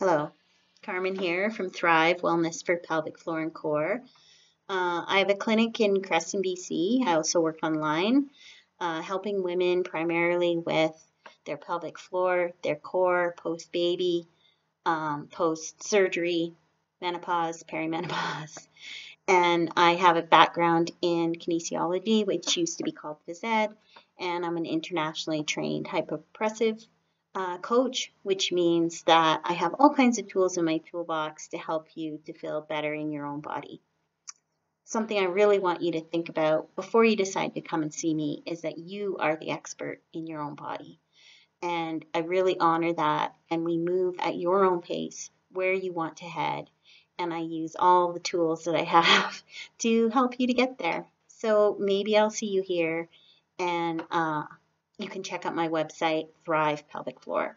Hello, Carmen here from Thrive Wellness for Pelvic Floor and Core. I have a clinic in Creston, BC. I also work online, helping women primarily with their pelvic floor, their core, post baby, post surgery, menopause, perimenopause. And I have a background in kinesiology, which used to be called phys ed, and I'm an internationally trained hypopressive coach, which means that I have all kinds of tools in my toolbox to help you to feel better in your own body. Something I really want you to think about before you decide to come and see me is that you are the expert in your own body. And I really honor that. And we move at your own pace where you want to head. And I use all the tools that I have to help you to get there. So maybe I'll see you here and you can check out my website, Thrive Pelvic Floor.